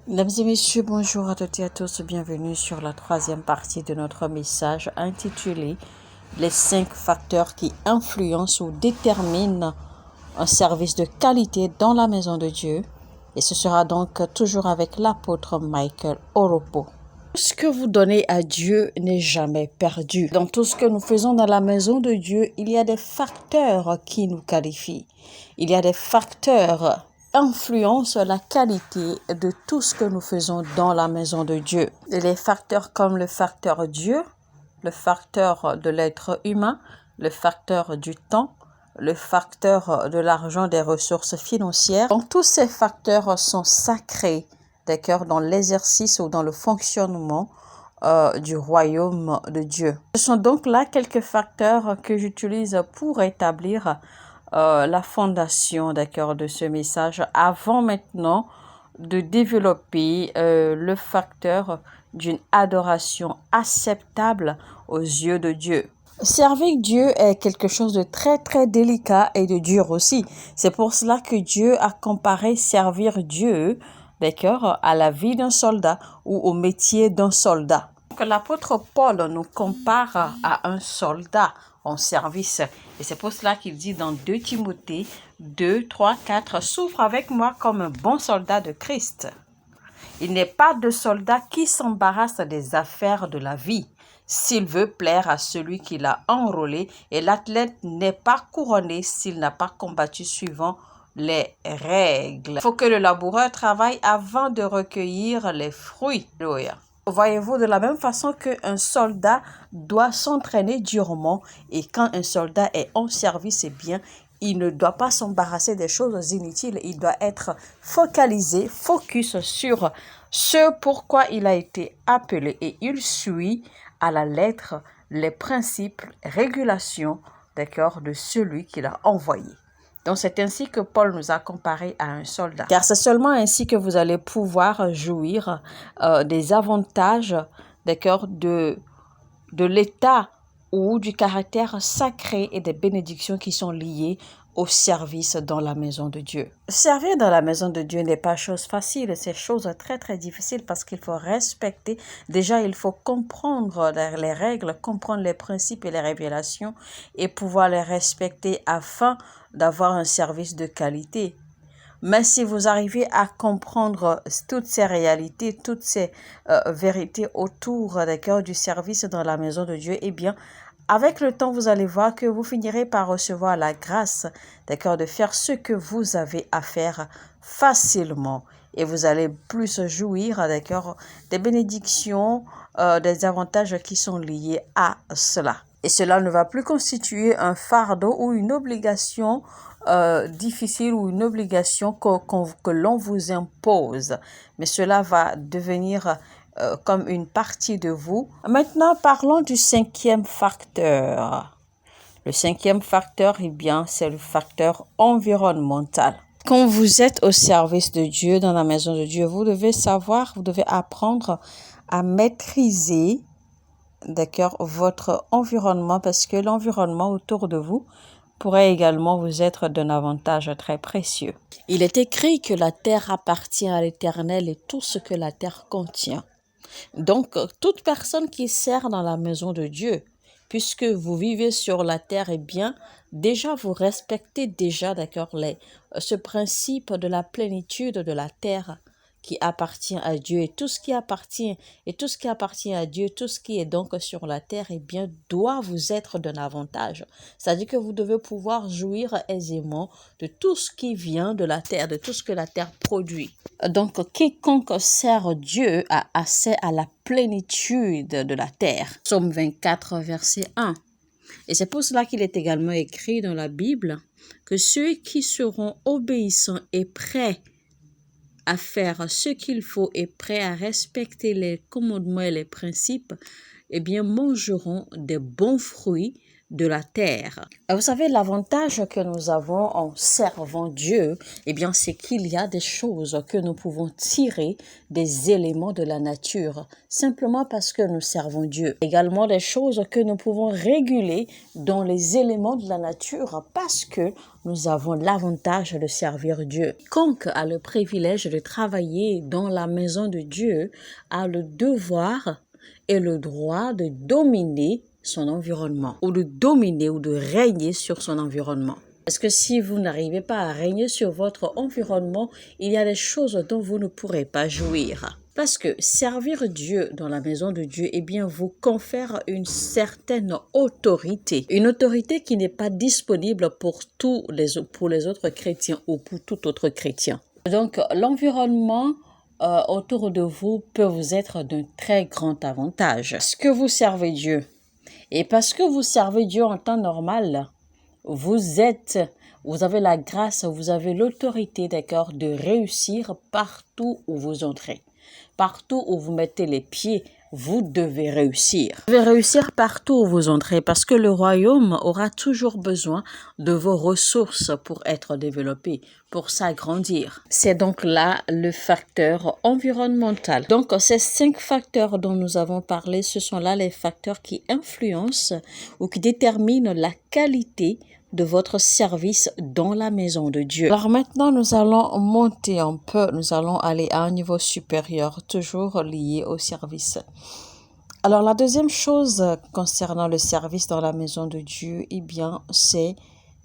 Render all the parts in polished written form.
Mesdames et messieurs, bonjour à toutes et à tous. Bienvenue sur la troisième partie de notre message intitulé Les 5 facteurs qui influencent ou déterminent un service de qualité dans la maison de Dieu. Et ce sera donc toujours avec l'apôtre Michael Oropo. Tout ce que vous donnez à Dieu n'est jamais perdu. Dans tout ce que nous faisons dans la maison de Dieu, il y a des facteurs qui nous qualifient. Il y a des facteurs influencent la qualité de tout ce que nous faisons dans la maison de Dieu. Et les facteurs comme le facteur Dieu, le facteur de l'être humain, le facteur du temps, le facteur de l'argent, des ressources financières. Donc, tous ces facteurs sont sacrés, d'accord, dans l'exercice ou dans le fonctionnement du royaume de Dieu. Ce sont donc là quelques facteurs que j'utilise pour établir la fondation, d'accord, de ce message avant maintenant de développer le facteur d'une adoration acceptable aux yeux de Dieu. Servir Dieu est quelque chose de très très délicat et de dur aussi. C'est pour cela que Dieu a comparé servir Dieu, d'accord, à la vie d'un soldat ou au métier d'un soldat. L'apôtre Paul nous compare à un soldat en service. Et c'est pour cela qu'il dit dans 2 Timothée 2, 3, 4, « Souffre avec moi comme un bon soldat de Christ. » Il n'est pas de soldat qui s'embarrasse des affaires de la vie s'il veut plaire à celui qui l'a enrôlé, et l'athlète n'est pas couronné s'il n'a pas combattu suivant les règles. Il faut que le laboureur travaille avant de recueillir les fruits. Voyez-vous, de la même façon qu'un soldat doit s'entraîner durement, et quand un soldat est en service, eh bien, il ne doit pas s'embarrasser des choses inutiles. Il doit être focalisé, focus sur ce pourquoi il a été appelé, et il suit à la lettre les principes, régulations, d'accord, de celui qu'il a envoyé. Donc, c'est ainsi que Paul nous a comparé à un soldat. Car c'est seulement ainsi que vous allez pouvoir jouir des avantages, d'accord, de l'état ou du caractère sacré et des bénédictions qui sont liées au service dans la maison de Dieu. Servir dans la maison de Dieu n'est pas chose facile, c'est chose très très difficile parce qu'il faut respecter, déjà il faut comprendre les règles, comprendre les principes et les révélations et pouvoir les respecter afin d'avoir un service de qualité. Mais si vous arrivez à comprendre toutes ces réalités, toutes ces vérités autour du service dans la maison de Dieu, eh bien, avec le temps, vous allez voir que vous finirez par recevoir la grâce, d'accord, de faire ce que vous avez à faire facilement. Et vous allez plus jouir, d'accord, des bénédictions, des avantages qui sont liés à cela. Et cela ne va plus constituer un fardeau ou une obligation difficile ou une obligation que l'on vous impose. Mais cela va devenir comme une partie de vous. Maintenant, parlons du 5e facteur. Le 5e facteur, eh bien, c'est le facteur environnemental. Quand vous êtes au service de Dieu, dans la maison de Dieu, vous devez savoir, vous devez apprendre à maîtriser, d'accord, votre environnement, parce que l'environnement autour de vous pourrait également vous être d'un avantage très précieux. Il est écrit que la terre appartient à l'Éternel et tout ce que la terre contient. Donc, toute personne qui sert dans la maison de Dieu, puisque vous vivez sur la terre, eh bien, déjà vous respectez déjà, d'accord, ce principe de la plénitude de la terre qui appartient à Dieu, et tout ce qui appartient à Dieu, tout ce qui est donc sur la terre, eh bien, doit vous être d'un avantage. C'est-à-dire que vous devez pouvoir jouir aisément de tout ce qui vient de la terre, de tout ce que la terre produit. Donc, quiconque sert Dieu a accès à la plénitude de la terre. Psaume 24, verset 1. Et c'est pour cela qu'il est également écrit dans la Bible que ceux qui seront obéissants et prêts à faire ce qu'il faut et prêts à respecter les commandements et les principes, eh bien, mangeront des bons fruits de la terre. Vous savez, l'avantage que nous avons en servant Dieu, eh bien, c'est qu'il y a des choses que nous pouvons tirer des éléments de la nature, simplement parce que nous servons Dieu. Également, des choses que nous pouvons réguler dans les éléments de la nature, parce que nous avons l'avantage de servir Dieu. Quiconque a le privilège de travailler dans la maison de Dieu a le devoir et le droit de dominer son environnement, ou de dominer ou de régner sur son environnement. Parce que si vous n'arrivez pas à régner sur votre environnement, il y a des choses dont vous ne pourrez pas jouir. Parce que servir Dieu dans la maison de Dieu, eh bien, vous confère une certaine autorité. Une autorité qui n'est pas disponible pour les autres chrétiens ou pour tout autre chrétien. Donc, l'environnement autour de vous peut vous être d'un très grand avantage. Parce que vous servez Dieu. Et parce que vous servez Dieu en temps normal, vous avez la grâce, vous avez l'autorité, d'accord, de réussir partout où vous entrez. Partout où vous mettez les pieds, vous devez réussir. Vous devez réussir partout où vous entrez parce que le royaume aura toujours besoin de vos ressources pour être développé, pour s'agrandir. C'est donc là le facteur environnemental. Donc, ces 5 facteurs dont nous avons parlé, ce sont là les facteurs qui influencent ou qui déterminent la qualité de votre service dans la maison de Dieu. Alors maintenant, nous allons monter un peu, nous allons aller à un niveau supérieur, toujours lié au service. Alors la deuxième chose concernant le service dans la maison de Dieu, eh bien, c'est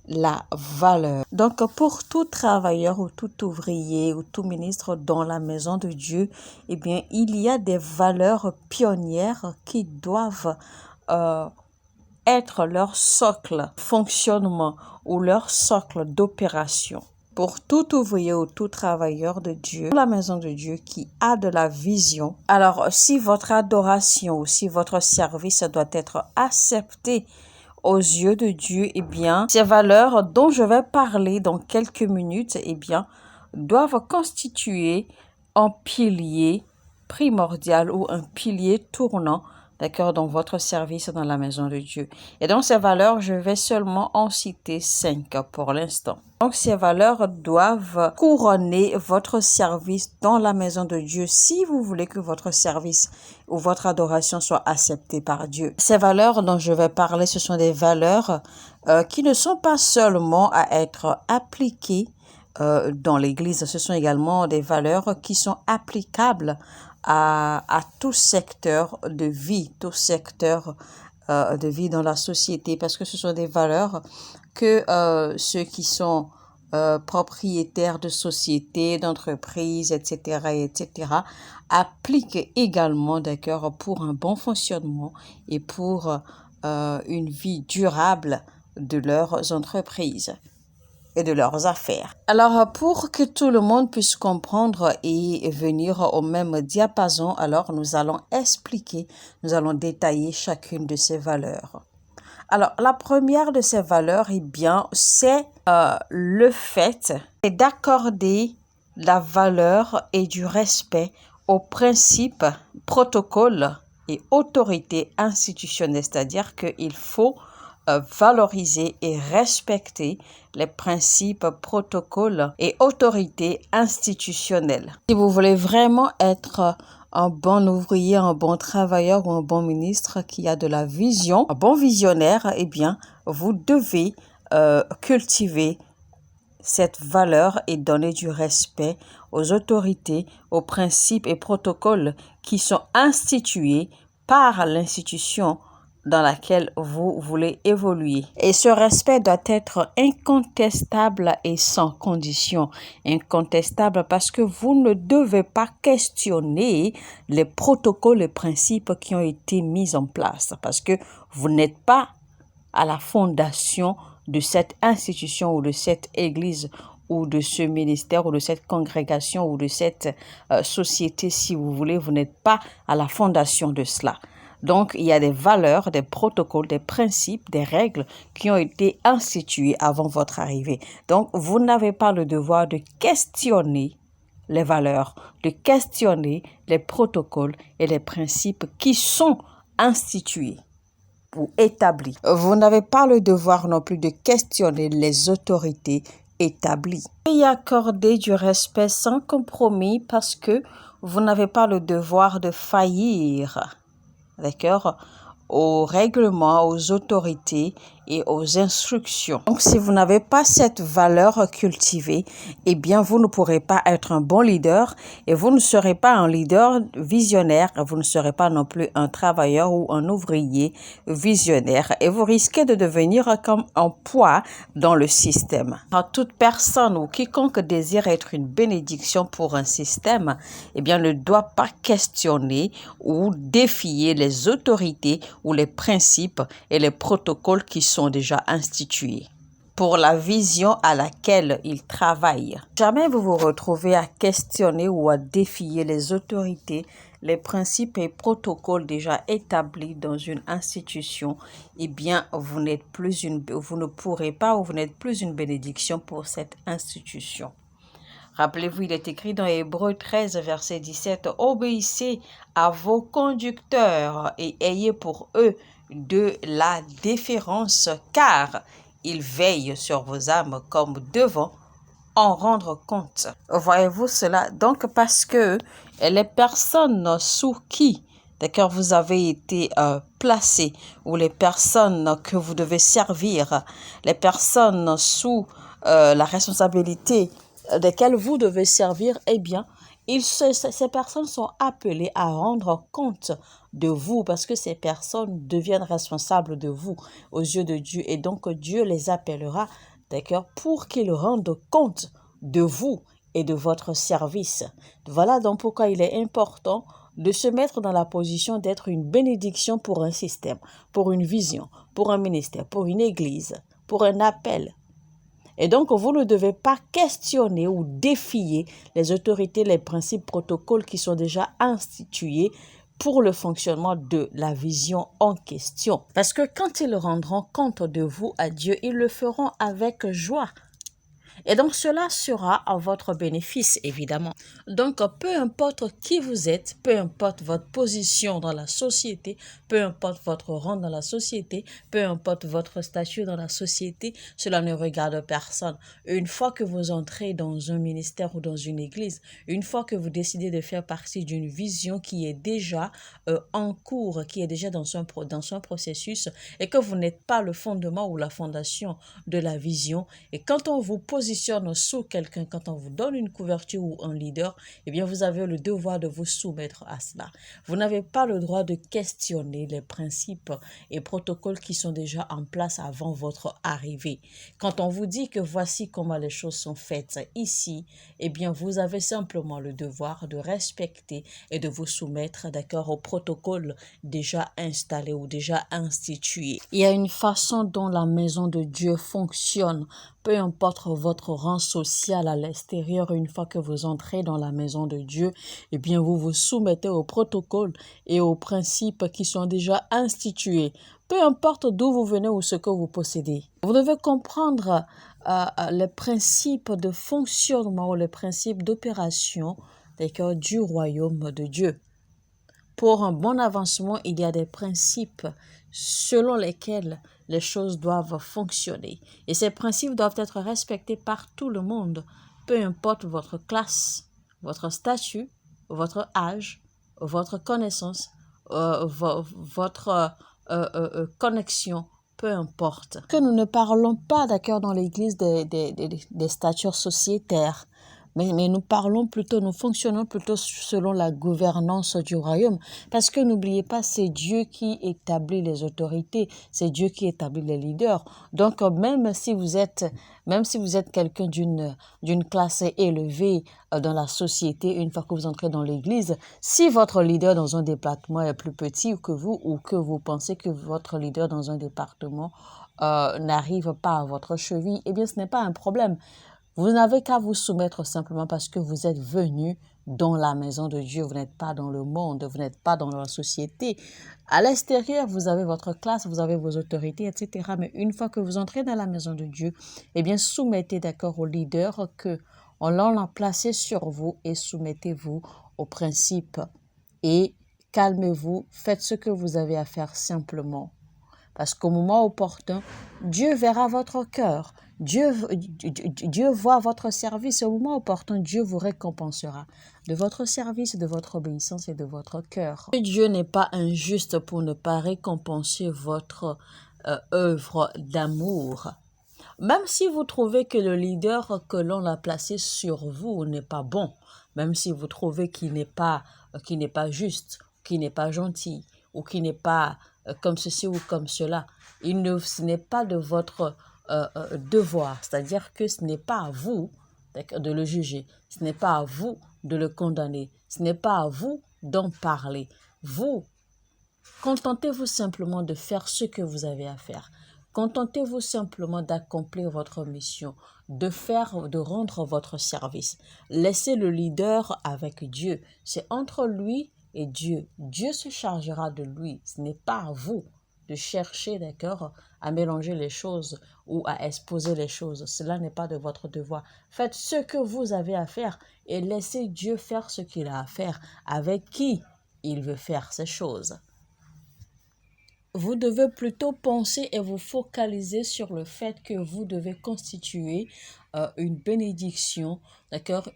la valeur. Donc pour tout travailleur ou tout ouvrier ou tout ministre dans la maison de Dieu, eh bien, il y a des valeurs pionnières qui doivent être leur socle fonctionnement ou leur socle d'opération. Pour tout ouvrier ou tout travailleur de Dieu, la maison de Dieu qui a de la vision, alors si votre adoration ou si votre service doit être accepté aux yeux de Dieu, eh bien, ces valeurs dont je vais parler dans quelques minutes, eh bien, doivent constituer un pilier primordial ou un pilier tournant, d'accord, dans votre service dans la maison de Dieu. Et donc, ces valeurs, je vais seulement en citer 5 pour l'instant. Donc, ces valeurs doivent couronner votre service dans la maison de Dieu si vous voulez que votre service ou votre adoration soit acceptée par Dieu. Ces valeurs dont je vais parler, ce sont des valeurs qui ne sont pas seulement à être appliquées dans l'Église. Ce sont également des valeurs qui sont applicables à tout secteur de vie, tout secteur de vie dans la société, parce que ce sont des valeurs que ceux qui sont propriétaires de sociétés, d'entreprises, etc., appliquent également, d'accord, pour un bon fonctionnement et pour une vie durable de leurs entreprises et de leurs affaires. Alors, pour que tout le monde puisse comprendre et venir au même diapason, alors nous allons expliquer, nous allons détailler chacune de ces valeurs. Alors, la première de ces valeurs, eh bien, c'est le fait d'accorder la valeur et du respect aux principes, protocoles et autorités institutionnelles, c'est-à-dire qu'il faut valoriser et respecter les principes, protocoles et autorités institutionnelles. Si vous voulez vraiment être un bon ouvrier, un bon travailleur ou un bon ministre qui a de la vision, un bon visionnaire, eh bien, vous devez cultiver cette valeur et donner du respect aux autorités, aux principes et protocoles qui sont institués par l'institution dans laquelle vous voulez évoluer. Et ce respect doit être incontestable et sans condition. Incontestable parce que vous ne devez pas questionner les protocoles et principes qui ont été mis en place. Parce que vous n'êtes pas à la fondation de cette institution ou de cette église ou de ce ministère ou de cette congrégation ou de cette société, si vous voulez. Vous n'êtes pas à la fondation de cela. Donc, il y a des valeurs, des protocoles, des principes, des règles qui ont été institués avant votre arrivée. Donc, vous n'avez pas le devoir de questionner les valeurs, de questionner les protocoles et les principes qui sont institués. ou établies. Vous n'avez pas le devoir non plus de questionner les autorités établies. Et accorder du respect sans compromis parce que vous n'avez pas le devoir de faillir, d'accord, aux règlements, aux autorités et aux instructions. Donc, si vous n'avez pas cette valeur cultivée, eh bien, vous ne pourrez pas être un bon leader et vous ne serez pas un leader visionnaire, vous ne serez pas non plus un travailleur ou un ouvrier visionnaire et vous risquez de devenir comme un poids dans le système. Toute personne ou quiconque désire être une bénédiction pour un système, eh bien, ne doit pas questionner ou défier les autorités ou les principes et les protocoles qui sont déjà institués pour la vision à laquelle il travaille. Jamais vous vous retrouvez à questionner ou à défier les autorités, les principes et protocoles déjà établis dans une institution, eh bien, vous ne pourrez pas ou vous n'êtes plus une bénédiction pour cette institution. Rappelez-vous, il est écrit dans Hébreux 13, verset 17, « Obéissez à vos conducteurs et ayez pour eux de la déférence, car ils veillent sur vos âmes comme devant en rendre compte. » Voyez-vous cela? Donc, parce que les personnes sous qui, d'accord, vous avez été placé, ou les personnes que vous devez servir, les personnes sous la responsabilité desquelles vous devez servir, eh bien, ces personnes sont appelées à rendre compte de vous parce que ces personnes deviennent responsables de vous aux yeux de Dieu et donc Dieu les appellera, d'accord, pour qu'ils rendent compte de vous et de votre service. Voilà donc pourquoi il est important de se mettre dans la position d'être une bénédiction pour un système, pour une vision, pour un ministère, pour une église, pour un appel. Et donc, vous ne devez pas questionner ou défier les autorités, les principes, protocoles qui sont déjà institués pour le fonctionnement de la vision en question. Parce que quand ils rendront compte de vous à Dieu, ils le feront avec joie. Et donc, cela sera à votre bénéfice, évidemment. Donc, peu importe qui vous êtes, peu importe votre position dans la société, peu importe votre rang dans la société, peu importe votre statut dans la société, cela ne regarde personne. Une fois que vous entrez dans un ministère ou dans une église, une fois que vous décidez de faire partie d'une vision qui est déjà en cours, qui est déjà dans un processus et que vous n'êtes pas le fondement ou la fondation de la vision, et quand on vous positionne sous quelqu'un, quand on vous donne une couverture ou un leader, eh bien, vous avez le devoir de vous soumettre à cela. Vous n'avez pas le droit de questionner les principes et protocoles qui sont déjà en place avant votre arrivée. Quand on vous dit que voici comment les choses sont faites ici, eh bien, vous avez simplement le devoir de respecter et de vous soumettre, d'accord, aux protocoles déjà installés ou déjà institués. Il y a une façon dont la maison de Dieu fonctionne. Peu importe votre rang social à l'extérieur, une fois que vous entrez dans la maison de Dieu, eh bien, vous vous soumettez aux protocoles et aux principes qui sont déjà institués. Peu importe d'où vous venez ou ce que vous possédez. Vous devez comprendre les principes de fonctionnement ou les principes d'opération du royaume de Dieu. Pour un bon avancement, il y a des principes selon lesquels les choses doivent fonctionner. Et ces principes doivent être respectés par tout le monde, peu importe votre classe, votre statut, votre âge, votre connaissance, votre connexion, peu importe. Que nous ne parlons pas, d'accord, dans l'Église des statures sociétaires, mais nous fonctionnons plutôt selon la gouvernance du royaume. Parce que n'oubliez pas, c'est Dieu qui établit les autorités, c'est Dieu qui établit les leaders. Donc, même si vous êtes quelqu'un d'une classe élevée dans la société, une fois que vous entrez dans l'église, si votre leader dans un département est plus petit que vous, ou que vous pensez que votre leader dans un département n'arrive pas à votre cheville, eh bien, ce n'est pas un problème. Vous n'avez qu'à vous soumettre simplement parce que vous êtes venu dans la maison de Dieu. Vous n'êtes pas dans le monde, vous n'êtes pas dans la société. À l'extérieur, vous avez votre classe, vous avez vos autorités, etc. Mais une fois que vous entrez dans la maison de Dieu, eh bien, soumettez d'accord au leader que on l'a placé sur vous et soumettez-vous aux principes et calmez-vous, faites ce que vous avez à faire simplement. Parce qu'au moment opportun, Dieu verra votre cœur. Dieu voit votre service. Au moment opportun, Dieu vous récompensera de votre service, de votre obéissance et de votre cœur. Dieu n'est pas injuste pour ne pas récompenser votre œuvre d'amour. Même si vous trouvez que le leader que l'on a placé sur vous n'est pas bon, même si vous trouvez qu'il n'est pas juste, qu'il n'est pas gentil, ou qu'il n'est pas comme ceci ou comme cela, ce n'est pas de votre devoir, c'est-à-dire que ce n'est pas à vous de le juger, ce n'est pas à vous de le condamner, ce n'est pas à vous d'en parler. Vous, contentez-vous simplement de faire ce que vous avez à faire. Contentez-vous simplement d'accomplir votre mission, de rendre votre service. Laissez le leader avec Dieu. C'est entre lui et Dieu. Dieu se chargera de lui. Ce n'est pas à vous de chercher, d'accord, à mélanger les choses ou à exposer les choses. Cela n'est pas de votre devoir. Faites ce que vous avez à faire et laissez Dieu faire ce qu'il a à faire, avec qui il veut faire ces choses. Vous devez plutôt penser et vous focaliser sur le fait que vous devez constituer une bénédiction, d'accord,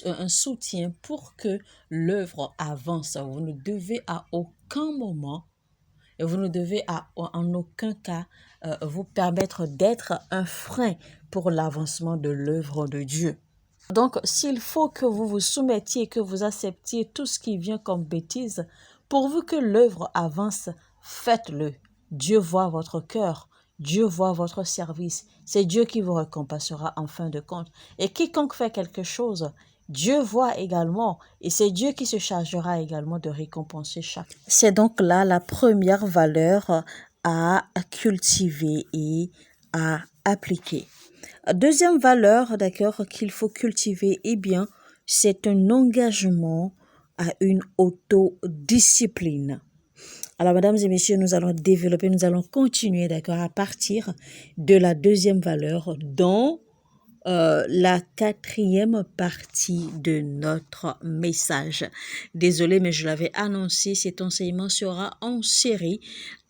un soutien pour que l'œuvre avance. Vous ne devez à aucun moment et vous ne devez en aucun cas vous permettre d'être un frein pour l'avancement de l'œuvre de Dieu. Donc, s'il faut que vous vous soumettiez, que vous acceptiez tout ce qui vient comme bêtise, pourvu que l'œuvre avance, faites-le. Dieu voit votre cœur. Dieu voit votre service. C'est Dieu qui vous récompensera en fin de compte. Et quiconque fait quelque chose, Dieu voit également. Et c'est Dieu qui se chargera également de récompenser chacun. C'est donc là la première valeur à cultiver et à appliquer. Deuxième valeur, d'accord, qu'il faut cultiver, eh bien, c'est un engagement à une autodiscipline. Alors, mesdames et messieurs, nous allons continuer, d'accord, à partir de la deuxième valeur dans la quatrième partie de notre message. Désolée, mais je l'avais annoncé, cet enseignement sera en série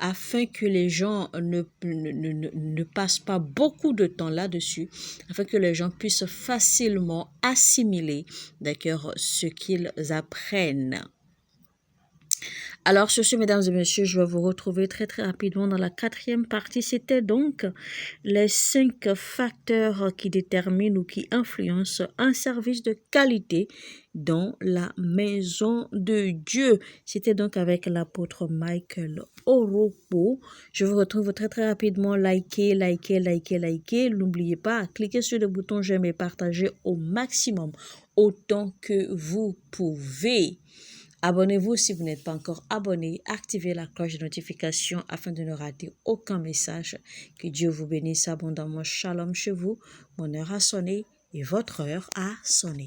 afin que les gens ne passent pas beaucoup de temps là-dessus, afin que les gens puissent facilement assimiler, d'accord, ce qu'ils apprennent. Alors, sur ce, mesdames et messieurs, je vais vous retrouver très rapidement dans la quatrième partie. C'était donc les 5 facteurs qui déterminent ou qui influencent un service de qualité dans la maison de Dieu. C'était donc avec l'apôtre Michael Oropo. Je vous retrouve très rapidement. Likez. N'oubliez pas, cliquez sur le bouton j'aime et partagez au maximum, autant que vous pouvez. Abonnez-vous si vous n'êtes pas encore abonné. Activez la cloche de notification afin de ne rater aucun message. Que Dieu vous bénisse abondamment. Shalom chez vous. Mon heure a sonné et votre heure a sonné.